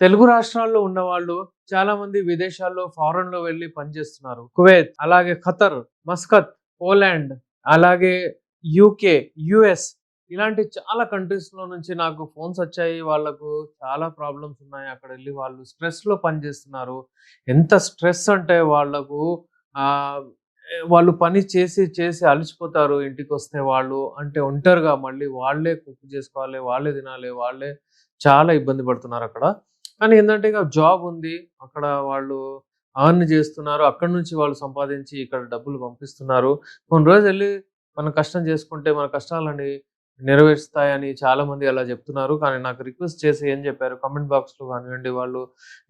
తెలుగు రాష్ట్రాల్లో ఉన్నవాళ్ళు చాలామంది విదేశాల్లో, ఫారెన్‌లో వెళ్లి పనిచేస్తున్నారు. కువైత్, అలాగే ఖతర్, మస్కత్, పోలాండ్, అలాగే యూకే, యూఎస్ ఇలాంటి చాలా కంట్రీస్‌లో నుంచి నాకు ఫోన్స్ వచ్చాయి. వాళ్ళకు చాలా ప్రాబ్లమ్స్ ఉన్నాయి. అక్కడెళ్లి వాళ్ళు స్ట్రెస్‌లో పనిచేస్తున్నారు. ఎంత స్ట్రెస్ అంటే వాళ్ళకు ఆహ్, వాళ్ళు పని చేసి, చేసి అలసిపోతారు ఇంటికొస్తే వాళ్ళు. అంటే ఒంటరిగా మళ్ళీ వాళ్ళే కుక్ చేసుకోవాలి, వాళ్ళే తినాలి, వాళ్ళే చాలా ఇబ్బంది పడుతున్నారక్కడ. కానీ ఏందంటే ఇక జాబ్ ఉంది. అక్కడ వాళ్ళు ఎర్న్ జేస్తున్నారు. అక్కడి నుంచి వాళ్ళు సంపాదించి ఇక్కడ డబ్బులు పంపిస్తున్నారు. కొన్ని రోజులెళ్లి మనం కష్టం చేసుకుంటే మన కష్టాలని నెరవేరుస్తాయని చాలామంది అలా జెప్తున్నారు. కానీ నాకు రిక్వెస్ట్ చేసి ఏం జెప్పారు కామెంట్ బాక్స్‌లో గానివ్వండి, వాళ్ళు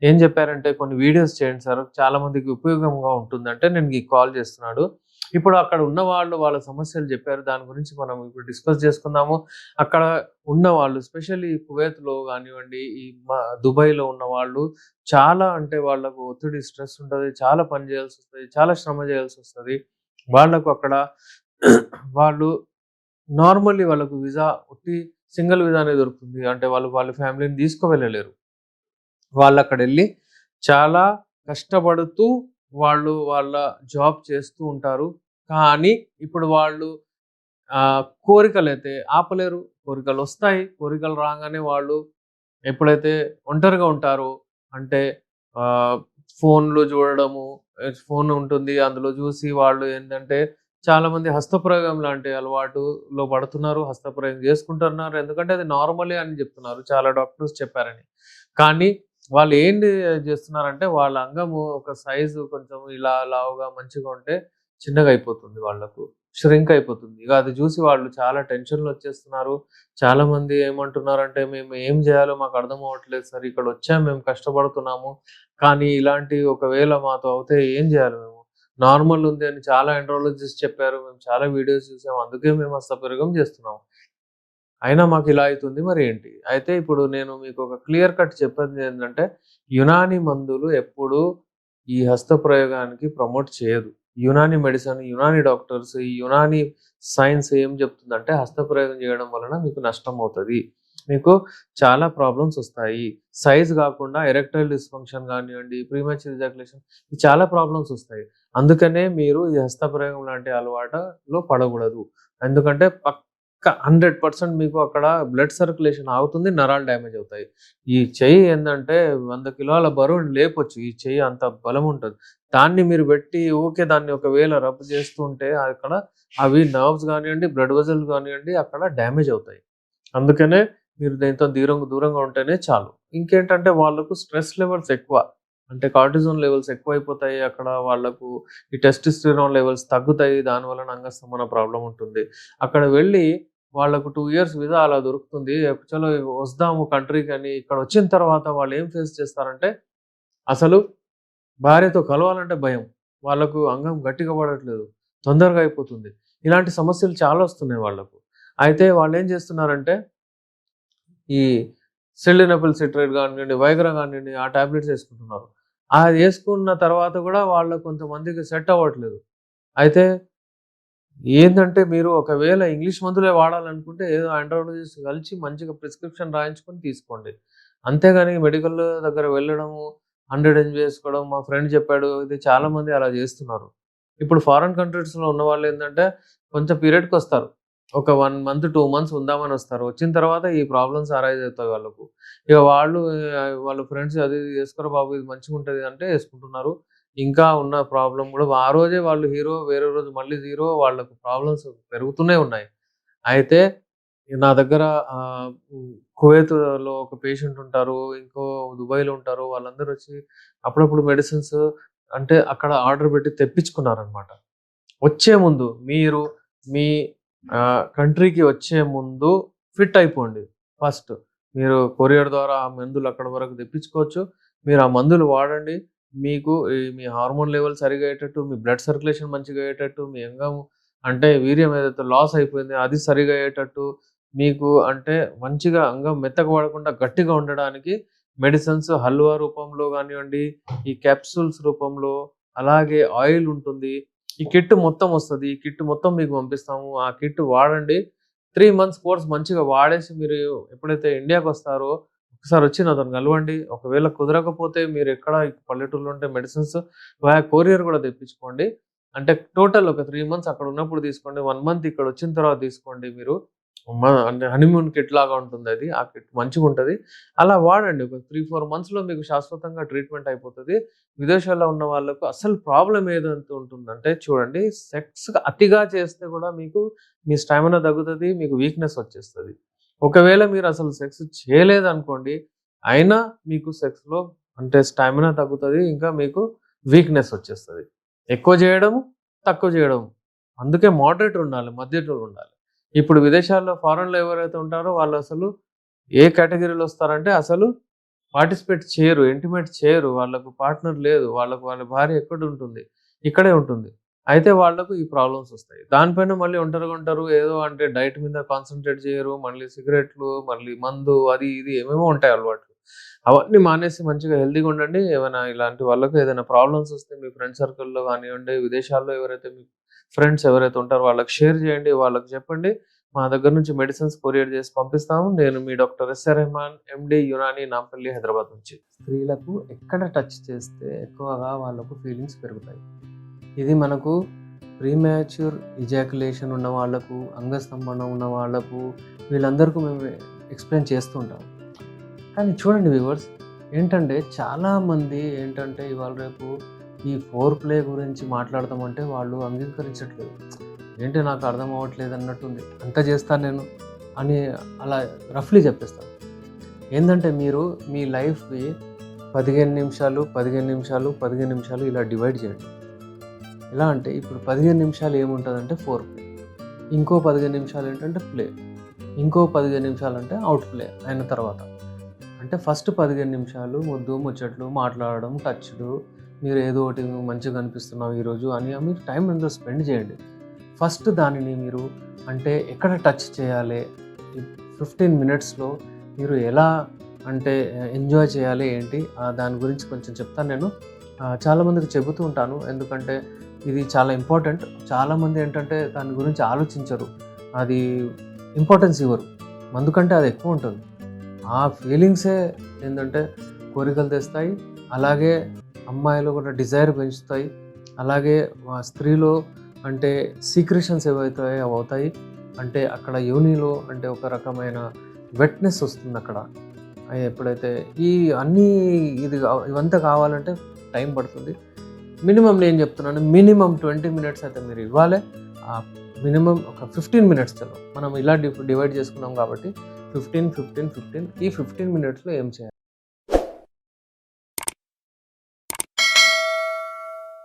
ఏం జెప్పారంటే కొన్ని వీడియోస్ చేయండి సార్ చాలా మందికి ఉపయోగంగా ఉంటుందంటే నేను మీకు కాల్ చేస్తున్నాడు. ఇప్పుడు అక్కడ ఉన్నవాళ్ళు వాళ్ళ సమస్యలు జెప్పారు. దాని గురించి మనం ఇప్పుడు డిస్కస్ చేసుకుందాము. అక్కడ ఉన్నవాళ్ళు ఎస్పెషల్లీ కువైత్‌లో గానివ్వండి, ఈ దుబాయ్‌లో ఉన్నవాళ్ళు చాలా అంటే వాళ్ళకు ఒత్తిడి, స్ట్రెస్ ఉంటది. చాలా పని జేయాల్సొస్తది. చాలా శ్రమ జేయాల్సొస్తది. వాళ్ళకు అక్కడ వాళ్ళు నార్మల్లీ వాళ్ళకు వీసా ఉట్టి సింగిల్ వీసానే దొరుకుతుంది. అంటే వాళ్ళు వాళ్ళ ఫ్యామిలీని తీసుకువెళ్ళలేరు. వాళ్ళక్కడెళ్లి చాలా కష్టపడుతూ వాళ్ళు వాళ్ళ జాబ్ చేస్తూ ఉంటారు. కానీ ఇప్పుడు వాళ్ళు కోరికలైతే ఆపలేరు. కోరికలొస్తాయి. కోరికలు రాంగానే వాళ్ళు ఎప్పుడైతే ఒంటరిగా ఉంటారో అంటే ఆహ్, ఫోన్‌లు చూడడము, ఫోన్ ఉంటుంది. అందులో చూసి వాళ్ళు ఏందంటే చాలామంది హస్తప్రయోగం లాంటి అలవాటులో పడుతున్నారు. హస్తప్రయోగం చేసుకుంటున్నారు. ఎందుకంటే అది నార్మలే అని చెప్తున్నారు. చాలా డాక్టర్స్ చెప్పారని. కానీ వాళ్ళు ఏంటి చేస్తున్నారంటే వాళ్ళ అంగము ఒక సైజు కొంచెం ఇలా లావుగా మంచిగా ఉంటే చిన్నగా అయిపోతుంది వాళ్ళకు. ష్రింక్ అయిపోతుంది. ఇక అది చూసి వాళ్ళు చాలా టెన్షన్‌లొచ్చేస్తున్నారు. చాలామంది ఏమంటున్నారంటే, "మేము ఏం జేయాలో మాకు అర్థం అవ్వట్లేదు సార్. ఇక్కడొచ్చాము మేము కష్టపడుతున్నాము. కానీ ఇలాంటివి ఒకవేళ మాతో అవుతే ఏం జేయాలి మేము? నార్మల్ ఉంది అని చాలా ఎండ్రాలజిస్ట్ చెప్పారు. మేము చాలా వీడియోస్ చూసాం. అందుకే మేము హస్తప్రయోగం జేస్తున్నాం. అయినా మాకిలా అయితుంది మరి ఏంటి?" అయితే ఇప్పుడు నేను మీకు ఒక క్లియర్ కట్ చెప్పేదేంటంటే, యునానీ మందులు ఎప్పుడూ ఈ హస్తప్రయోగానికి ప్రమోట్ చేయదు. యునానీ మెడిసిన్, యునానీ డాక్టర్స్, ఈ యునానీ సైన్స్ ఏం చెప్తుందంటే హస్తప్రయోగం చేయడం వలన మీకు నష్టమవుతది. మీకు చాలా ప్రాబ్లమ్స్ ఒస్తాయి. సైజ్ గాకుండా ఎరెక్టైల్ డిస్‌ఫంక్షన్ గానివ్వండి, ప్రీమెచ్యూర్ ఎజాక్యులేషన్ ఈ చాలా ప్రాబ్లమ్స్ ఒస్తాయి. అందుకనే మీరు ఈ హస్తప్రయోగం లాంటి అలవాటులో పడకూడదు. ఎందుకంటే 100% మీకు అక్కడ బ్లడ్ సర్క్యులేషన్ ఆగుతుంది. నరాలు డ్యామేజ్ అవుతాయి. ఈ చెయ్యి ఏందంటే 100 కిలోల బరువుని లేపొచ్చు. ఈ చెయ్యి అంత బలముంటది. దాన్ని మీరు పెట్టి ఊకే దాన్ని ఒకవేళ రబ్ చేస్తూ ఉంటే అక్కడ అవి నర్వ్స్ గానియండి, బ్లడ్ వెసెల్స్ గానియండి అక్కడ డ్యామేజ్ అవుతాయి. అందుకనే మీరు దీంతో దూరంగా ఉంటేనే చాలు. ఇంకేంటంటే వాళ్ళకు స్ట్రెస్ లెవెల్స్ ఎక్కువ. అంటే కార్టిజోన్ లెవెల్స్ ఎక్కువైపోతాయి. అక్కడ వాళ్ళకు ఈ టెస్టోస్టెరాన్ లెవెల్స్ తగ్గుతాయి. దానివలన అంగస్తంభన ప్రాబ్లమ్ ఉంటుంది. అక్కడ వెళ్ళి వాళ్ళకు 2 ఇయర్స్ వీసా అలా దొరుకుతుంది. చలో వద్దాము కంట్రీకని ఇక్కడొచ్చిన తర్వాత వాళ్ళు ఏం ఫేస్ చేస్తారంటే, అసలు భార్యతో కలవాలంటే భయం. వాళ్ళకు అంగం గట్టిగా పడట్లేదు. తొందరగా అయిపోతుంది. ఇలాంటి సమస్యలు చాలా వస్తున్నాయి వాళ్ళకు. అయితే వాళ్ళేం చేస్తున్నారంటే, ఈ సిల్డెనఫిల్ సిట్రేట్ గానియండి, వైగ్రా గానియండి ఆ టాబ్లెట్స్ యేసుకుంటున్నారు. అది యేసుకున్న తర్వాత గూడా వాళ్ళకి కొంతమందికి సెట్ అవ్వట్లేదు. అయితే ఏందంటే మీరు ఒకవేళ ఇంగ్లీష్ మందులే వాడాలనుకుంటే ఏదో ఆండ్రాలజిస్ట్ కలిసి మంచిగా ప్రిస్క్రిప్షన్ రాయించుకొని తీసుకోండి. అంతేగాని మెడికల్ దగ్గర వెళ్ళడము, 100 ఎంజీ ఏసుకోవడం మా ఫ్రెండ్ చెప్పాడు. ఇది చాలామంది అలా జేస్తున్నారు. ఇప్పుడు ఫారిన్ కంట్రీస్‌లో ఉన్నవాళ్ళేందంటే కొంచెం పీరియడ్‌కొస్తారు. ఒక 1 మంత్, 2 మంత్స్ ఉందామని వస్తారు. వచ్చిన తర్వాత ఈ ప్రాబ్లమ్స్ అరైజ్ అవుతాయి వాళ్ళకు. ఇక వాళ్ళు వాళ్ళ ఫ్రెండ్స్ అది ఇది "ఏసుకోరా బాబు ఇది మంచిగుంటది" అంటే ఏసుకుంటున్నారు. ఇంకా ఉన్న ప్రాబ్లమ్ గూడా ఆ రోజే వాళ్ళు హీరో, వేరే రోజు మళ్ళీ జీరో వాళ్ళకు ప్రాబ్లమ్స్ పెరుగుతూనే ఉన్నాయి. అయితే నా దగ్గర కువైత్‌లో ఒక పేషెంట్ ఉంటారు. దుబాయ్‌లో ఉంటారు. వాళ్ళందరొచ్చి అప్పుడప్పుడు మెడిసిన్స్ అంటే అక్కడ ఆర్డర్ పెట్టి తెప్పించుకున్నారనమాట. వచ్చే ముందు మీరు మీ కంట్రీకి వచ్చే ముందు ఫిట్ అయిపోండి ఫస్ట్. మీరు కొరియర్ ద్వారా ఆ మందులు అక్కడి వరకు తెప్పించుకోవచ్చు. మీరు ఆ మందులు వాడండి. మీకు మీ హార్మోన్ లెవెల్ సరిగ్గా అయ్యేటట్టు, మీ బ్లడ్ సర్క్యులేషన్ మంచిగా అయ్యేటట్టు, మీ అంగం అంటే వీర్యం ఏదైతే లాస్ అయిపోయిందో అది సరిగ్గా అయ్యేటట్టు, మీకు అంటే మంచిగా అంగం మెత్తగా పడకుండా గట్టిగా ఉండడానికి మెడిసిన్స్ హల్వా రూపంలో గానివ్వండి, ఈ క్యాప్సూల్స్ రూపంలో, అలాగే ఆయిల్ ఉంటుంది. ఈ కిట్ మొత్తం వస్తది. ఈ కిట్ మొత్తం మీకు పంపిస్తాము. ఆ కిట్ వాడండి. 3 మంత్స్ కోర్స్ మంచిగా వాడేసి మీరు ఎప్పుడైతే ఇండియాకొస్తారో ఒకసారి వచ్చి నాతోని కలవండి. ఒకవేళ కుదరకపోతే మీరు ఎక్కడ పల్లెటూరులో ఉంటే మెడిసిన్స్ వయా కొరియర్ కూడా తెప్పించుకోండి. అంటే టోటల్ ఒక 3 మంత్స్ అక్కడ ఉన్నప్పుడు తీసుకోండి. 1 మంత్ ఇక్కడ వచ్చిన తర్వాత తీసుకోండి మీరు. అంటే హనీమూన్ కిట్ లాగా ఉంటుందది. ఆ కిట్ మంచిగుంటది. అలా వాడండి. ఒక 3, 4 మంత్స్‌లో మీకు శాశ్వతంగా ట్రీట్మెంట్ అయిపోతది. విదేశాల్లో ఉన్న వాళ్ళకు అసలు ప్రాబ్లమ్ ఏదంత ఉంటుందంటే చూడండి, సెక్స్ అతిగా చేస్తే కూడా మీకు మీ స్టామినా తగ్గుతది. మీకు వీక్‌నెస్ వచ్చేస్తది. ఒకవేళ మీరు అసలు సెక్స్ చేయలేదనుకోండి, అయినా మీకు సెక్స్‌లో అంటే స్టామినా తగ్గుతది. ఇంకా మీకు వీక్‌నెస్ వచ్చేస్తది. ఎక్కువ జేయడము, తక్కువ జేయడము. అందుకే మోడరేట్ ఉండాలి. మధ్యలో ఉండాలి. ఇప్పుడు విదేశాల్లో ఫారెన్‌లో ఎవరైతే ఉంటారో వాళ్ళసలు ఏ కేటగరీలో వస్తారంటే అసలు పార్టిసిపేట్ చేయరు. ఇంటిమేట్ చేయరు. వాళ్ళకు పార్ట్నర్ లేదు. వాళ్ళ భార్య ఎక్కడుంటుంది? ఇక్కడే ఉంటుంది. అయితే వాళ్ళకు ఈ ప్రాబ్లమ్స్ వస్తాయి. దానిపైన మళ్ళీ ఒంటరిగా ఉంటారు. ఏదో అంటే డైట్ మీద కాన్సంట్రేట్ చేయరు. మళ్ళీ సిగరెట్లు, మళ్ళీ మందు అది ఇది ఏమేమో ఉంటాయి అలవాట్లు. అవన్నీ మానేసి మంచిగా హెల్తీగా ఉండండి. ఏమైనా ఇలాంటి వాళ్ళకు ఏదైనా ప్రాబ్లమ్స్ వస్తే మీ ఫ్రెండ్ సర్కిల్‌లో గానివ్వండి, విదేశాల్లో ఎవరైతే మీ ఫ్రెండ్స్ ఎవరైతే ఉంటారో వాళ్ళకి షేర్ చేయండి. వాళ్ళకి చెప్పండి. మా దగ్గర నుంచి మెడిసిన్స్ కొరియర్ చేసి పంపిస్తాము. నేను మీ doctor S R Rehman, MD Unani, Nampally, Hyderabad నుంచి. స్త్రీలకు ఎక్కడ టచ్ చేస్తే ఎక్కువగా వాళ్ళకు ఫీలింగ్స్ పెరుగుతాయి. ఇది మనకు ప్రీమ్యాచ్యూర్ ఇజాక్యులేషన్ ఉన్న వాళ్ళకు, అంగస్తంభనం ఉన్న వాళ్ళకు వీళ్ళందరికీ మేము ఎక్స్‌ప్లెయిన్ చేస్తూ ఉంటాం. కానీ చూడండి వ్యూవర్స్, ఏంటంటే చాలామంది ఏంటంటే ఇవాళ రేపు ఈ ఫోర్ ప్లే గురించి మాట్లాడదామంటే వాళ్ళు అంగీకరించట్లేదు. ఏంటి నాకు అర్థం అవ్వట్లేదు అన్నట్టుంది. అంతా చేస్తాను నేను అని అలా రఫ్‌లీ చెప్పేస్తారు. ఏందంటే మీరు మీ లైఫ్‌ని 15 నిమిషాలు, 15 నిమిషాలు, 15 నిమిషాలు ఇలా డివైడ్ చేయండి. ఎలా అంటే ఇప్పుడు 15 నిమిషాలు ఏముంటుందంటే ఫోర్ ప్లే. ఇంకో 15 నిమిషాలు ఏంటంటే ప్లే. ఇంకో 15 నిమిషాలు అంటే అవుట్ ప్లే అయిన తర్వాత. అంటే ఫస్ట్ 15 నిమిషాలు ముద్దు, ముచ్చట్లు, మాట్లాడడం, టచ్‌లు, మీరు ఏదో ఒకటి మంచిగా కనిపిస్తున్నావు ఈరోజు అని మీరు టైం అందులో స్పెండ్ చేయండి. ఫస్ట్ దానిని మీరు అంటే ఎక్కడ టచ్ చేయాలి, ఈ 15 మినిట్స్‌లో మీరు ఎలా అంటే ఎంజాయ్ చేయాలి ఏంటి దాని గురించి కొంచెం చెప్తాను నేను. చాలామందికి చెబుతూ ఉంటాను. ఎందుకంటే ఇది చాలా ఇంపార్టెంట్. చాలామంది ఏంటంటే దాని గురించి ఆలోచించరు. అది ఇంపార్టెన్స్ ఇవ్వరు. మందు కంటే అది ఎక్కువ ఉంటుంది. ఆ ఫీలింగ్సే ఏంటంటే కోరికలు తెస్తాయి. అలాగే అమ్మాయిలో కూడా డిజైర్ పెంచుతాయి. అలాగే స్త్రీలో అంటే సీక్రెషన్స్ ఏవైతాయో అవి అవుతాయి. అంటే అక్కడ యోనిలో అంటే ఒక రకమైన వెట్‌నెస్ వస్తుంది అక్కడ. ఎప్పుడైతే ఈ అన్నీ ఇవంతా కావాలంటే టైం పడుతుంది. మినిమమ్ నేను చెప్తున్నాను, మినిమమ్ 20 మినిట్స్ అయితే మీరు ఇవ్వాలి. మినిమమ్ ఒక 15 మినిట్స్ చలో మనం ఇలా డివైడ్ చేసుకున్నాం కాబట్టి 15 ఈ 15 మినిట్స్‌లో ఏం చేయాలి?